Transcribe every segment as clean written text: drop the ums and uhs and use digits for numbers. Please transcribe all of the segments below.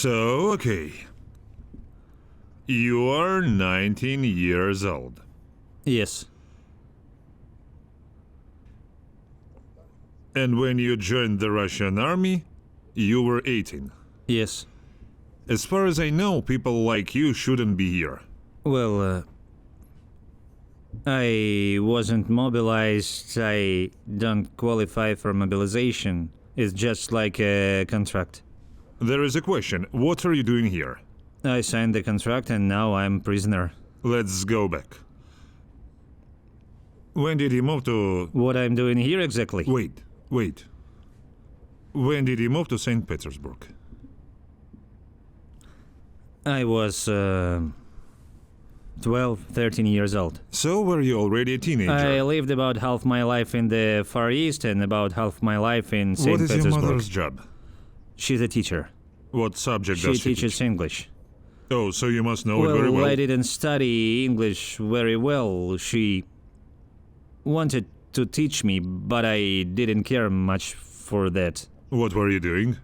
So, okay. You are 19 years old. Yes. And when you joined the Russian army, you were 18. Yes. As far as I know, people like you shouldn't be here. Well, I wasn't mobilized. I don't qualify for mobilization. It's just like a contract. There is a question. What are you doing here? I signed the contract and now I'm prisoner. Let's go back. When did you move to... What I'm doing here exactly? Wait. When did you move to St. Petersburg? I was 12, 13 years old. So were you already a teenager? I lived about half my life in the Far East and about half my life in St. Petersburg. What is your mother's job? She's a teacher. What subject does She she teaches teach? English. Oh, so you must know it very well. I didn't study English very well. She wanted to teach me, but I didn't care much for that. What were you doing?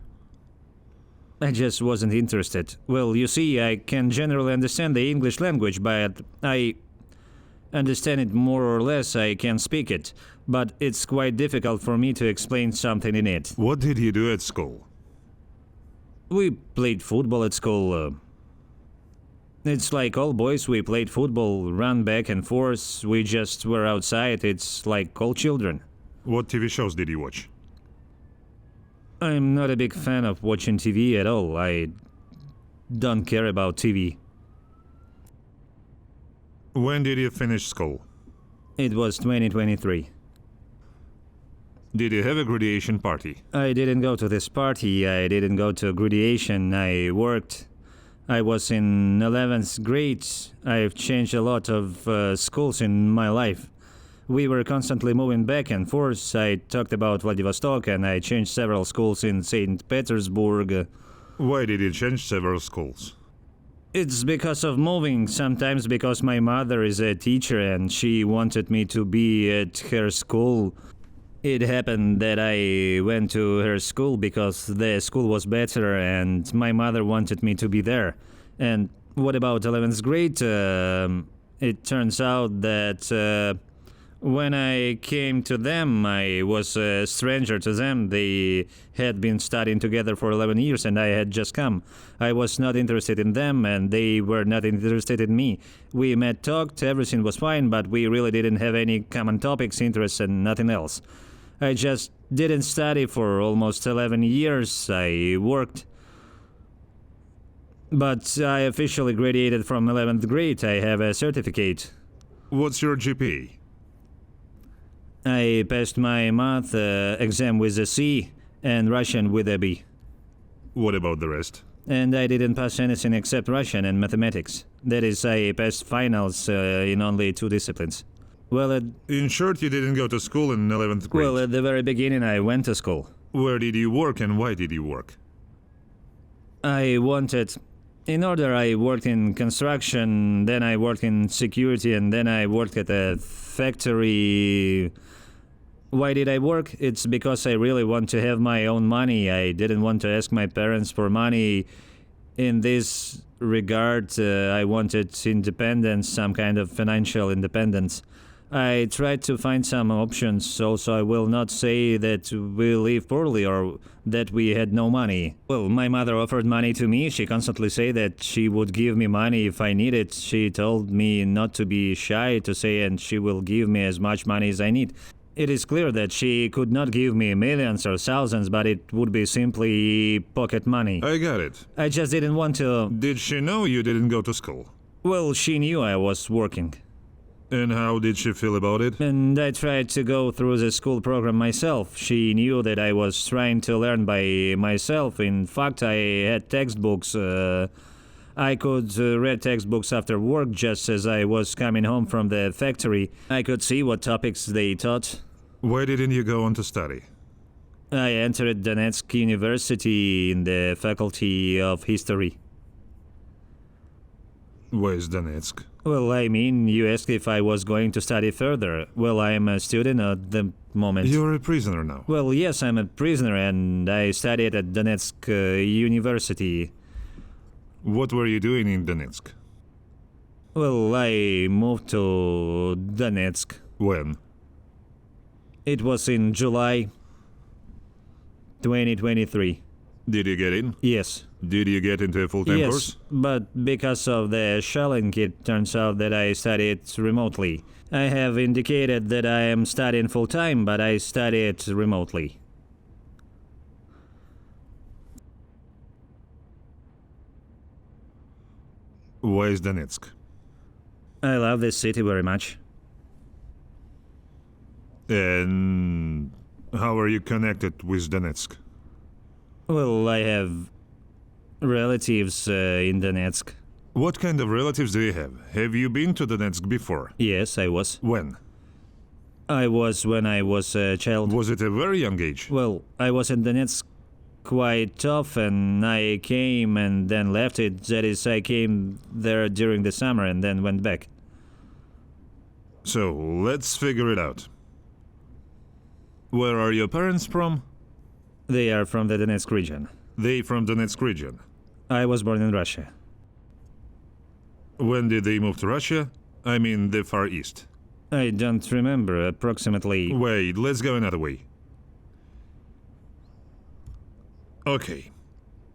I just wasn't interested. Well, you see, I can generally understand the English language, but I understand it more or less. I can speak it, but it's quite difficult for me to explain something in it. What did you do at school? We played football at school. It's like all boys, we played football, run back and forth. We just were outside. It's like all children. What TV shows did you watch? I'm not a big fan of watching TV at all. I don't care about TV. When did you finish school? It was 2023. Did you have a graduation party? I didn't go to this party. I didn't go to graduation. I worked. I was in 11th grade. I've changed a lot of schools in my life. We were constantly moving back and forth. I talked about Vladivostok and I changed several schools in St. Petersburg. Why did you change several schools? It's because of moving, sometimes because my mother is a teacher and she wanted me to be at her school. It happened that I went to her school because the school was better and my mother wanted me to be there. And what about 11th grade? It turns out that when I came to them, I was a stranger to them. They had been studying together for 11 years and I had just come. I was not interested in them and they were not interested in me. We met, talked, everything was fine, but we really didn't have any common topics, interests and nothing else. I just didn't study for almost 11 years. I worked. But I officially graduated from 11th grade. I have a certificate. What's your GPA? I passed my math exam with a C and Russian with a B. What about the rest? And I didn't pass anything except Russian and mathematics. That is, I passed finals in only 2 disciplines. Well, in short, you didn't go to school in 11th grade. Well, at the very beginning I went to school. Where did you work and why did you work? I wanted... In order, I worked in construction, then I worked in security, and then I worked at a factory. Why did I work? It's because I really want to have my own money. I didn't want to ask my parents for money. In this regard, I wanted independence, some kind of financial independence. I tried to find some options, also I will not say that we live poorly or that we had no money. Well, my mother offered money to me. She constantly said that she would give me money if I need it. She told me not to be shy to say and she will give me as much money as I need. It is clear that she could not give me millions or thousands, but it would be simply pocket money. I got it. I just didn't want to... Did she know you didn't go to school? Well, she knew I was working. And how did she feel about it? And I tried to go through the school program myself. She knew that I was trying to learn by myself. In fact, I had textbooks. I could read textbooks after work just as I was coming home from the factory. I could see what topics they taught. Why didn't you go on to study? I entered Donetsk University in the Faculty of History. Where's Donetsk? Well, I mean, you asked if I was going to study further. Well, I am a student at the moment. You're a prisoner now. Well, yes, I'm a prisoner and I studied at Donetsk University. What were you doing in Donetsk? Well, I moved to Donetsk. When? It was in July 2023. Did you get in? Yes. Did you get into a full-time Yes, course? but because of the shelling, it turns out that I studied remotely. I have indicated that I am studying full-time, but I studied remotely. Why is Donetsk? I love this city very much. And how are you connected with Donetsk? Well, I have relatives in Donetsk. What kind of relatives do you have? Have you been to Donetsk before? Yes, I was. When? I was when I was a child. Was it a very young age? Well, I was in Donetsk quite often. I came and then left it. That is, I came there during the summer and then went back. So, let's figure it out. Where are your parents from? They are from the Donetsk region. They from Donetsk region. I was born in Russia. When did they move to Russia? I mean the Far East. I don't remember, approximately. Wait, let's go another way. Okay.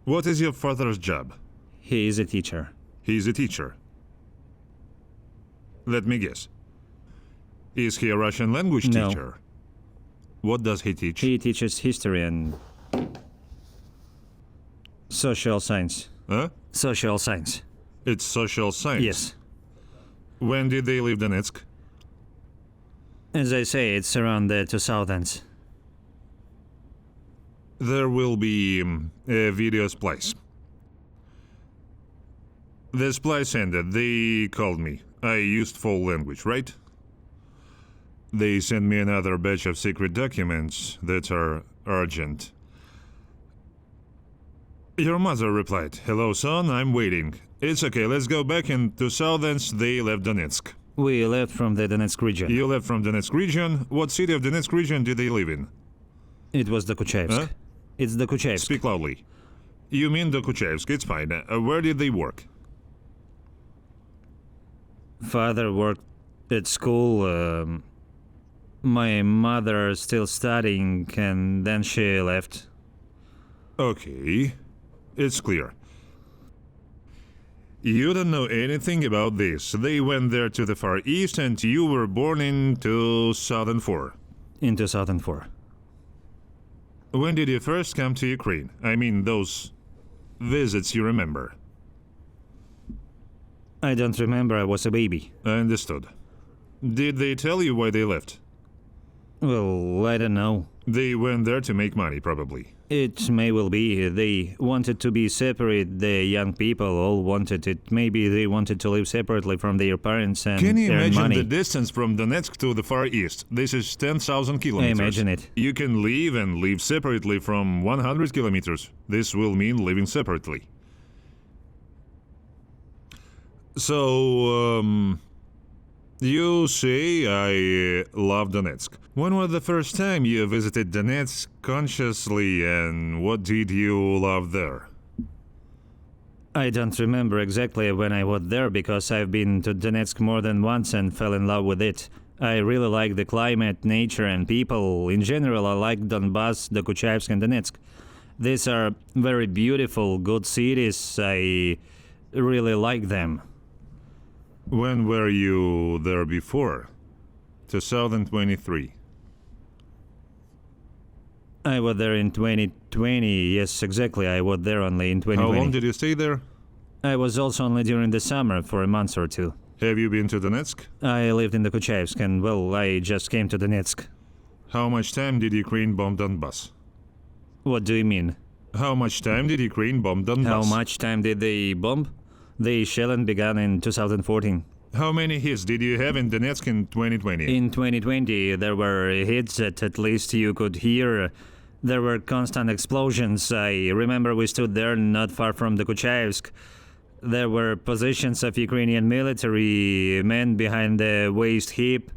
What is your father's job? He is a teacher. He's a teacher. Let me guess. Is he a Russian language No. teacher? What does he teach? He teaches history and social science. Huh? Social science. It's social science. Yes. When did they leave Donetsk? As I say, it's around the 2000s. There will be a video splice. The splice ended. They called me. I used full language, right? They sent me another batch of secret documents that are urgent. Your mother replied, "Hello, son, I'm waiting. It's okay, let's go back. In 2000s, they left Donetsk." We left from the Donetsk region. You left from Donetsk region. What city of Donetsk region did they live in? It was Dokuchevsk. Huh? It's Dokuchevsk. Speak loudly. You mean Dokuchevsk, it's fine. Where did they work? Father worked at school. My mother still studying, and then she left. Okay, it's clear. You don't know anything about this. They went there to the Far East and you were born in 2004. In 2004. When did you first come to Ukraine? I mean, those visits you remember. I don't remember, I was a baby. I understood. Did they tell you why they left? Well, I don't know. They went there to make money, probably. It may well be. They wanted to be separate. The young people all wanted it. Maybe they wanted to live separately from their parents and Can you earn imagine money. the distance from Donetsk to the Far East? This is 10,000 kilometers. Imagine it. You can live and live separately from 100 kilometers. This will mean living separately. So, you say I love Donetsk. When was the first time you visited Donetsk consciously, and what did you love there? I don't remember exactly when I was there because I've been to Donetsk more than once and fell in love with it. I really like the climate, nature and people. In general, I like Donbass, Dokuchevsk and Donetsk. These are very beautiful, good cities. I really like them. When were you there before? 2023. I was there in 2020. Yes, exactly. I was there only in 2020. How long did you stay there? I was also only during the summer for a month or two. Have you been to Donetsk? I lived in Dokuchevsk and, well, I just came to Donetsk. How much time did Ukraine bomb Donbass? What do you mean? How much time did Ukraine bomb Donbass? How much time did they bomb? The shelling began in 2014. How many hits did you have in Donetsk in 2020? In 2020, there were hits that at least you could hear. There were constant explosions. I remember we stood there not far from Dokuchevsk. There were positions of Ukrainian military men behind the waste heap.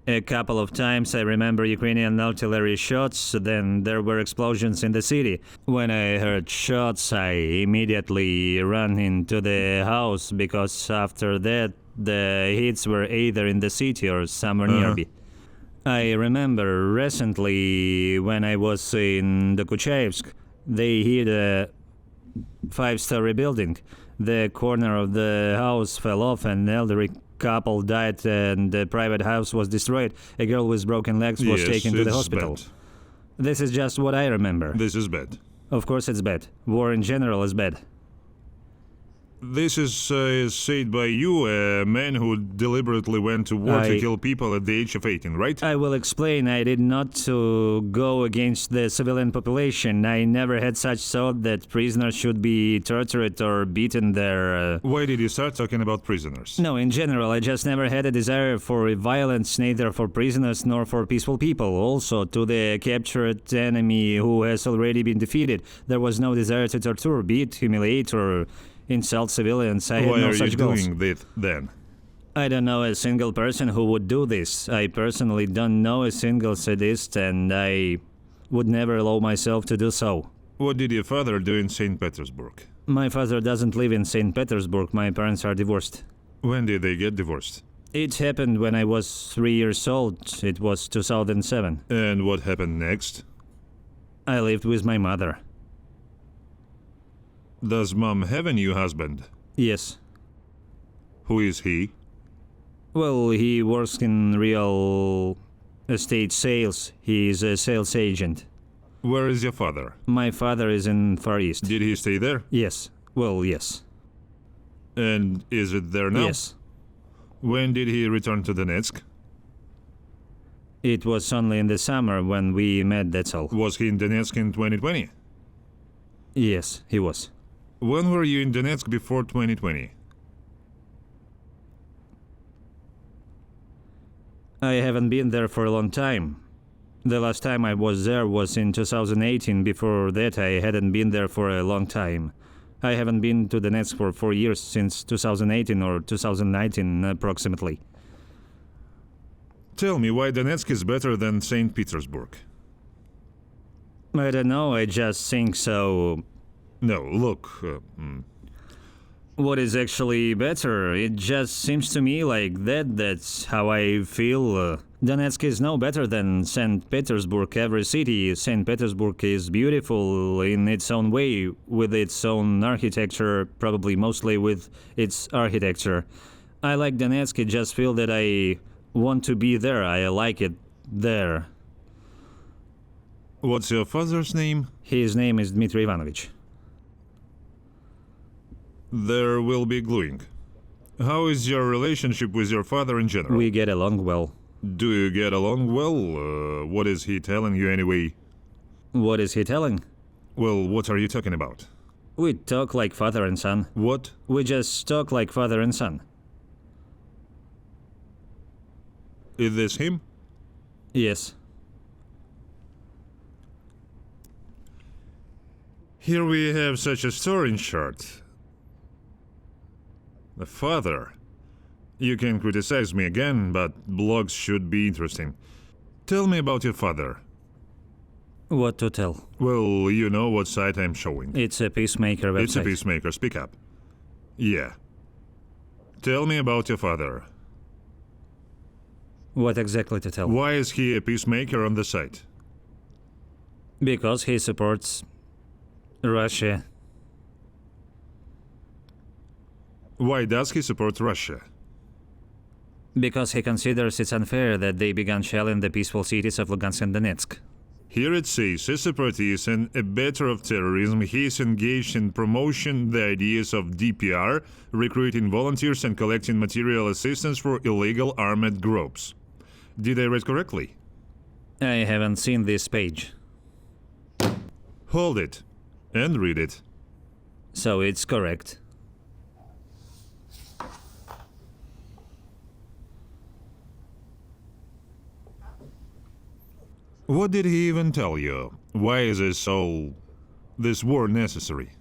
A couple of times I remember Ukrainian artillery shots, then there were explosions in the city. When I heard shots, I immediately ran into the house because after that the hits were either in the city or somewhere nearby. I remember recently when I was in the Kuchayevsk, they hit a 5-story building. The corner of the house fell off and an elderly couple died and the private house was destroyed. A girl with broken legs was taken to the hospital. Bad. This is just what I remember. This is bad. Of course it's bad. War in general is bad. This is said by you, a man who deliberately went to war to kill people at the age of 18, right? I will explain. I did not to go against the civilian population. I never had such thought that prisoners should be tortured or beaten there. Why did you start talking about prisoners? No, in general, I just never had a desire for violence, neither for prisoners nor for peaceful people. Also, to the captured enemy who has already been defeated, there was no desire to torture, beat, humiliate, or insult civilians. I had no such goals. Why are you doing this then? I don't know a single person who would do this. I personally don't know a single sadist, and I would never allow myself to do so. What did your father do in St. Petersburg? My father doesn't live in St. Petersburg. My parents are divorced. When did they get divorced? It happened when I was 3 years old. It was 2007. And what happened next? I lived with my mother. Does mom have a new husband? Yes. Who is he? Well, he works in real estate sales. He is a sales agent. Where is your father? My father is in Far East. Did he stay there? Yes. Well, yes. And is it there now? Yes. When did he return to Donetsk? It was only in the summer when we met, that's all. Was he in Donetsk in 2020? Yes, he was. When were you in Donetsk before 2020? I haven't been there for a long time. The last time I was there was in 2018. Before that, I hadn't been there for a long time. I haven't been to Donetsk for 4 years, since 2018 or 2019 approximately. Tell me why Donetsk is better than St. Petersburg. I don't know, I just think so. No, look. What is actually better? It just seems to me like that's how I feel. Donetsk is no better than St. Petersburg. Every city, St. Petersburg is beautiful in its own way, with its own architecture, probably mostly with its architecture. I like Donetsk, I just feel that I want to be there. I like it there. What's your father's name? His name is Dmitry Ivanovich. There will be gluing. How is your relationship with your father in general? We get along well. Do you get along well? What is he telling you anyway? What is he telling? Well, what are you talking about? We talk like father and son. What? We just talk like father and son. Is this him? Yes. Here we have such a story in short. A father. You can criticize me again, but blogs should be interesting. Tell me about your father. What to tell? Well, you know what site I'm showing. It's a Peacemaker website. It's a Peacemaker, speak up. Yeah. Tell me about your father. What exactly to tell? Why is he a Peacemaker on the site? Because he supports Russia. Why does he support Russia? Because he considers it's unfair that they began shelling the peaceful cities of Lugansk and Donetsk. Here it says, a separatist and abettor of terrorism, he is engaged in promoting the ideas of DPR, recruiting volunteers and collecting material assistance for illegal armed groups. Did I read correctly? I haven't seen this page. Hold it and read it. So it's correct. What did he even tell you? Why is this war necessary?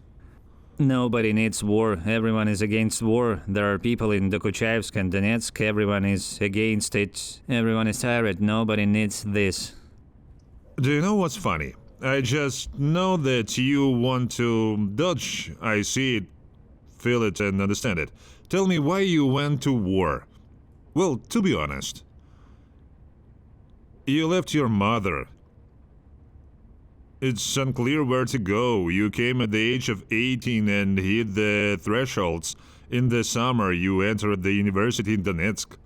Nobody needs war. Everyone is against war. There are people in Dokuchevsk and Donetsk. Everyone is against it. Everyone is tired. Nobody needs this. Do you know what's funny? I just know that you want to dodge. I see it, feel it, and understand it. Tell me why you went to war. Well, to be honest, you left your mother. It's unclear where to go. You came at the age of 18 and hit the thresholds. In the summer, you entered the university in Donetsk.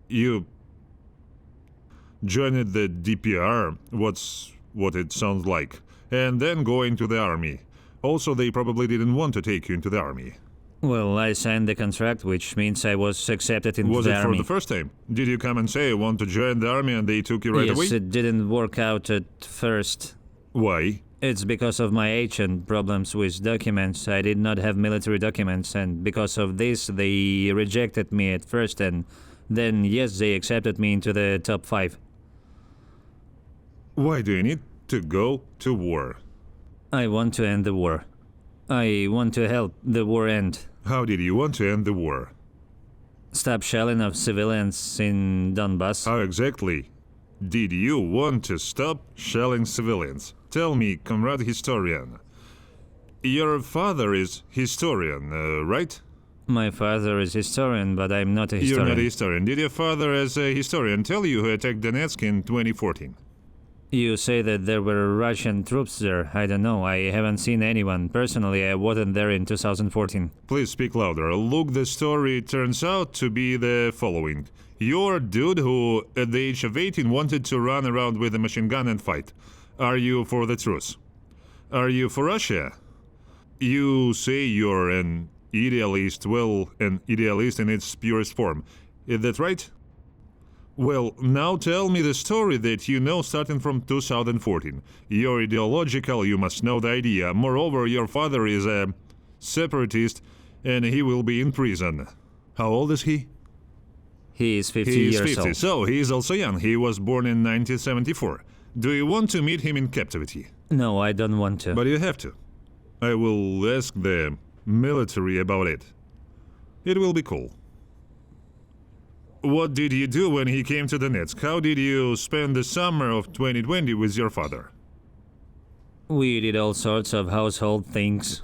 You joined the DPR, what it sounds like, and then going to the army. Also, they probably didn't want to take you into the army. Well, I signed the contract, which means I was accepted into Was the it army. for the first time? Did you come and say, I want to join the army, and they took you right away? Yes, it didn't work out at first. Why? It's because of my age and problems with documents. I did not have military documents, and because of this, they rejected me at first, and then, yes, they accepted me into the top 5. Why do you need to go to war? I want to end the war. I want to help the war end. How did you want to end the war? Stop shelling of civilians in Donbass. How exactly did you want to stop shelling civilians? Tell me, comrade historian. Your father is historian, right? My father is historian, but I'm not a historian. You're not a historian. Did your father, as a historian, tell you who attacked Donetsk in 2014? You say that there were Russian troops there. I don't know. I haven't seen anyone. Personally, I wasn't there in 2014. Please speak louder. Look, the story turns out to be the following. You're a dude who, at the age of 18, wanted to run around with a machine gun and fight. Are you for the truce? Are you for Russia? You say you're an idealist. Well, an idealist in its purest form. Is that right? Well, now tell me the story that you know starting from 2014. You're ideological, you must know the idea. Moreover, your father is a separatist and he will be in prison. How old is he? He is 50 He is years 50, old. so he is also young. He was born in 1974. Do you want to meet him in captivity? No, I don't want to. But you have to. I will ask the military about it. It will be cool. What did you do when he came to Donetsk? How did you spend the summer of 2020 with your father? We did all sorts of household things.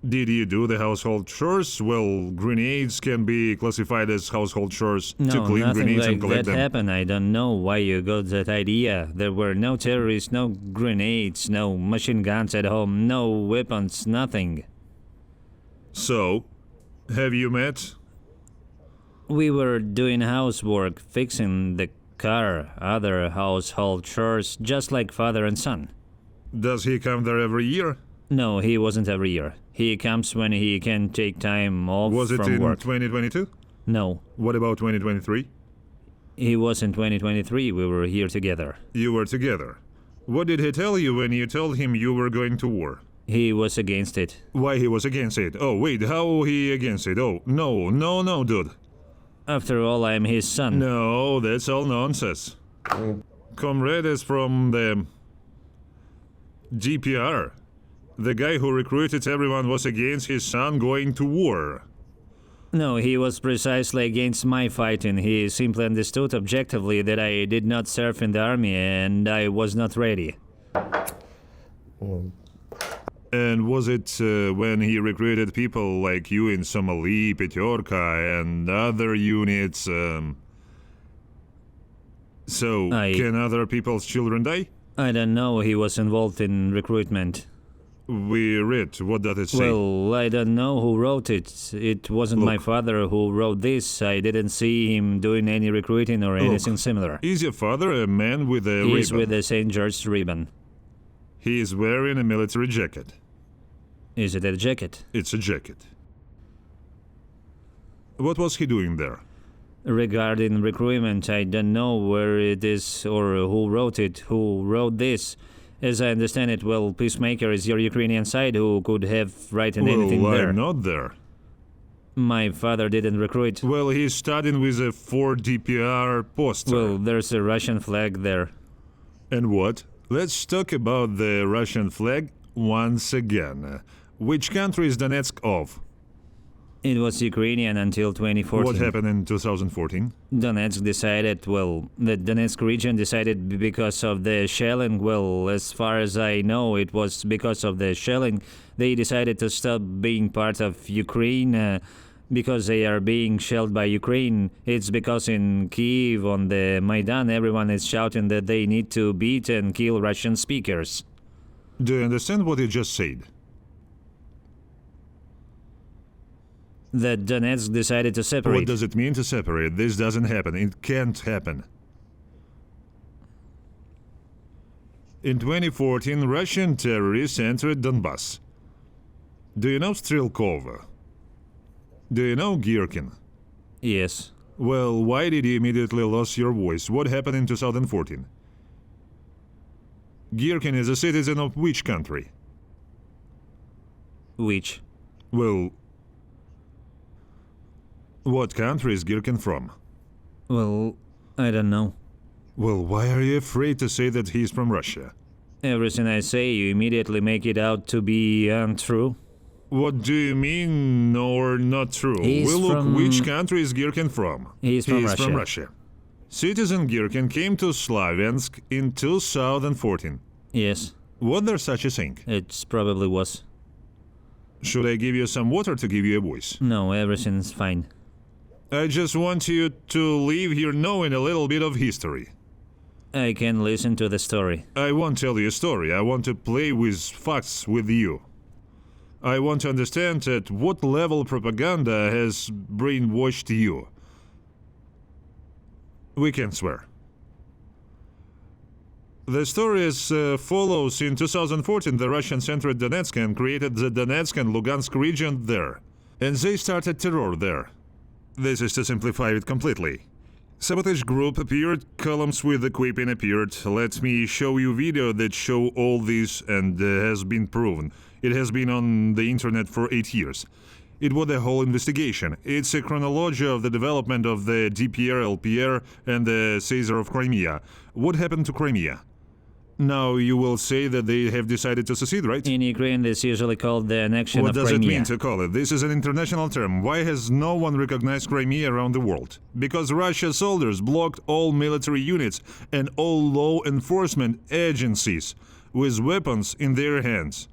Did you do the household chores? Well, grenades can be classified as household chores to No, clean nothing grenades like and collect that them. happened. I don't know why you got that idea. There were no terrorists, no grenades, no machine guns at home, no weapons, nothing. So, have you met? We were doing housework, fixing the car, other household chores, just like father and son. Does he come there every year? No, he wasn't every year. He comes when he can take time off Was it from in work. 2022? No, What about 2023? he was in 2023. We were here together. You were together. What did he tell you when you told him you were going to war? He was against it. Why he was against it? Oh, wait, how he against it? Oh, no, dude. After all, I'm his son. No, that's all nonsense. Comrade is from the DPR. The guy who recruited everyone was against his son going to war. No, he was precisely against my fighting. He simply understood objectively that I did not serve in the army and I was not ready. And was it when he recruited people like you in Somali, Peterka, and other units? Can other people's children die? I don't know. He was involved in recruitment. We read. What does it say? Well, I don't know who wrote it. It wasn't my father who wrote this. I didn't see him doing any recruiting or anything similar. Is your father a man with a ribbon? He's with the St. George's ribbon. He is wearing a military jacket. Is it a jacket? It's a jacket. What was he doing there? Regarding recruitment, I don't know where it is or who wrote it, who wrote this. As I understand it, well, Peacemaker is your Ukrainian side who could have written anything there. I'm not there. My father didn't recruit. Well, he's studying with a 4 DPR poster. Well, there's a Russian flag there. And what? Let's talk about the Russian flag once again. Which country is Donetsk of? It was Ukrainian until 2014. What happened in 2014? Donetsk decided, the Donetsk region decided because of the shelling. Well, as far as I know, it was because of the shelling. They decided to stop being part of Ukraine because they are being shelled by Ukraine. It's because in Kiev, on the Maidan, everyone is shouting that they need to beat and kill Russian speakers. Do you understand what you just said? That Donetsk decided to separate. What does it mean to separate? This doesn't happen. It can't happen. In 2014, Russian terrorists entered Donbass. Do you know Strelkova? Do you know Girkin? Yes. Well, why did you immediately lose your voice? What happened in 2014? Girkin is a citizen of which country? Which? Well, what country is Girkin from? Well, I don't know. Well, why are you afraid to say that he's from Russia? Everything I say, you immediately make it out to be untrue. What do you mean, or not true? He's Well, look, from- which country is Girkin from? He's from He's Russia. from Russia. Citizen Girkin came to Slaviansk in 2014. Yes, Was there such a thing? it probably was. Should I give you some water to give you a voice? No, everything's fine. I just want you to leave here knowing a little bit of history. I can listen to the story. I won't tell you a story. I want to play with facts with you. I want to understand at what level propaganda has brainwashed you. We can swear. The story is follows. In 2014, the Russians entered Donetsk and created the Donetsk and Lugansk region there. And they started terror there. This is to simplify it completely. Sabotage group appeared, columns with equipping appeared. Let me show you video that show all this and has been proven. It has been on the internet for 8 years. It was a whole investigation. It's a chronology of the development of the DPR, LPR and the Caesar of Crimea. What happened to Crimea? Now you will say that they have decided to secede, right? In Ukraine, this is usually called the annexion What of does Crimea. it mean to call it? This is an international term. Why has no one recognized Crimea around the world? Because Russia's soldiers blocked all military units and all law enforcement agencies with weapons in their hands.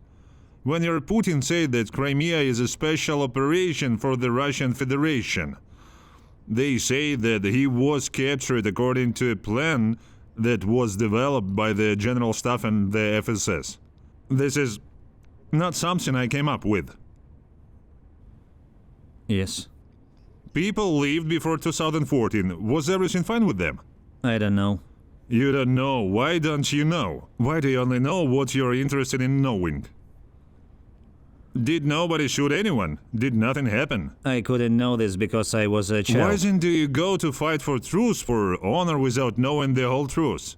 When your Putin said that Crimea is a special operation for the Russian Federation, they say that he was captured according to a plan that was developed by the General Staff and the FSS. This is not something I came up with. Yes. People lived before 2014. Was everything fine with them? I don't know. You don't know. Why don't you know? Why do you only know what you're interested in knowing? Did nobody shoot anyone? Did nothing happen? I couldn't know this because I was a child. Why then do you go to fight for truth, for honor, without knowing the whole truth?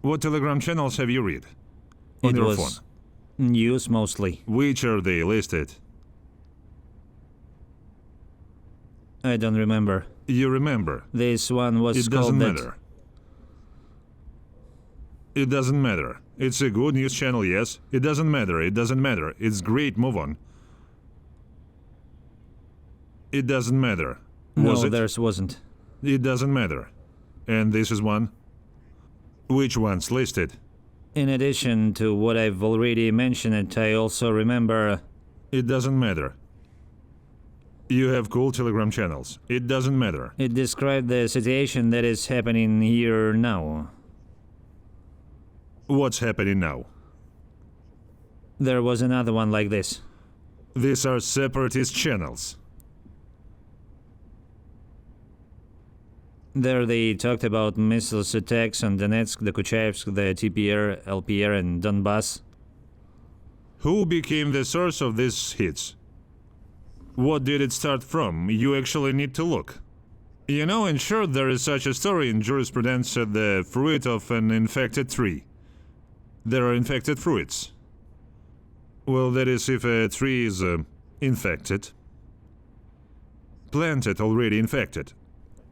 What Telegram channels have you read? On It your was phone? news mostly. Which are they listed? I don't remember. You remember. This one was It called doesn't that. matter. It doesn't matter. It's a good news channel, yes. It doesn't matter. It doesn't matter. It's great. Move on. It doesn't matter. Was No, it? theirs wasn't. It doesn't matter. And this is one? Which one's listed? In addition to what I've already mentioned, I also remember. It doesn't matter. You have cool Telegram channels. It doesn't matter. It described the situation that is happening here now. What's happening now? There was another one like this. These are separatist channels. There they talked about missiles attacks on Donetsk, the Kuchayevsk, the TPR, LPR, and Donbass. Who became the source of these hits? What did it start from? You actually need to look. You know, in short, there is such a story in jurisprudence, the fruit of an infected tree. There are infected fruits. Well, that is if a tree is infected. Planted already infected.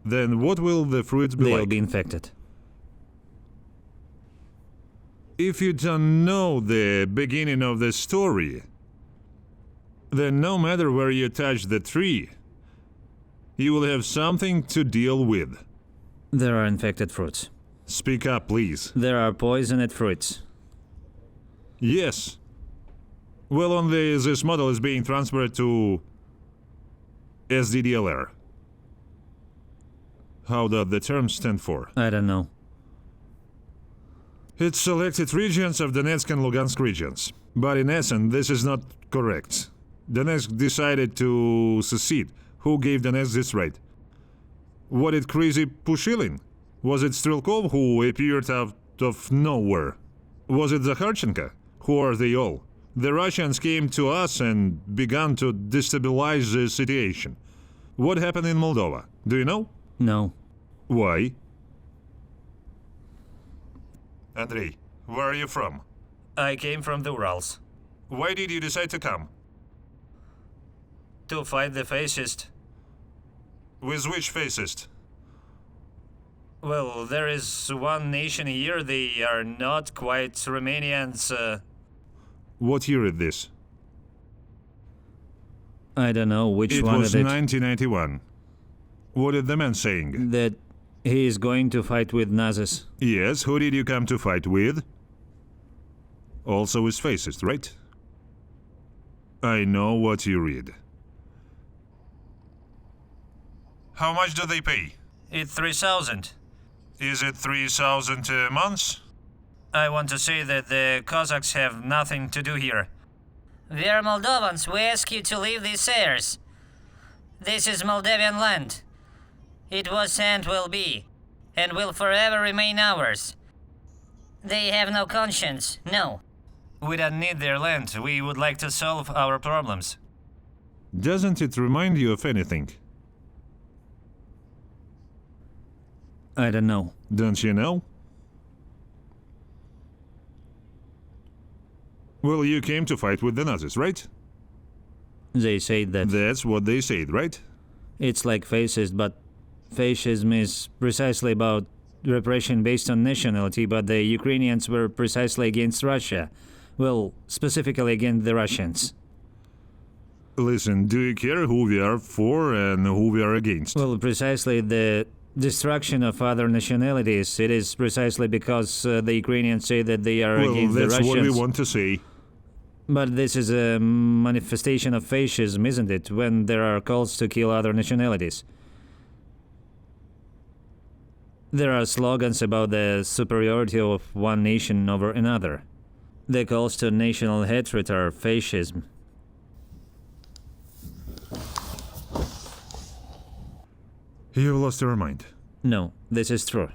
Then what will the fruits be They'll like? be infected. If you don't know the beginning of the story, then no matter where you touch the tree, you will have something to deal with. There are infected fruits. Speak up, please. There are poisoned fruits. Yes. Well, only this model is being transferred to SDDLR. How does the term stand for? I don't know. It's selected regions of Donetsk and Lugansk regions. But in essence, this is not correct. Donetsk decided to secede. Who gave Donetsk this right? Was it crazy Pushilin? Was it Strelkov who appeared out of nowhere? Was it Zakharchenko? Who are they all? The Russians came to us and began to destabilize the situation. What happened in Moldova? Do you know? No. Why? Andrei, where are you from? I came from the Urals. Why did you decide to come? To fight the fascist. With which fascist? Well, there is one nation here, they are not quite Romanians. What year is this? I don't know which It one was of it. 1991. What is the man saying? That he is going to fight with Nazis. Yes, who did you come to fight with? Also with fascist, right? I know what you read. How much do they pay? It's 3,000. Is it 3,000 a month? I want to say that the Cossacks have nothing to do here. We are Moldovans. We ask you to leave these airs. This is Moldavian land. It was and will be, and will forever remain ours. They have no conscience, no. We don't need their land. We would like to solve our problems. Doesn't it remind you of anything? I don't know. Don't you know? Well, you came to fight with the Nazis, right? They say that That's what they said, right? it's like fascist, but fascism is precisely about repression based on nationality, but the Ukrainians were precisely against Russia. Well, specifically against the Russians. Listen, do you care who we are for and who we are against? Well, precisely the destruction of other nationalities. It is precisely because the Ukrainians say that they are Well, against the that's Russians. what we want to say. But this is a manifestation of fascism, isn't it? When there are calls to kill other nationalities. There are slogans about the superiority of one nation over another. The calls to national hatred are fascism. You've lost your mind. No, this is true.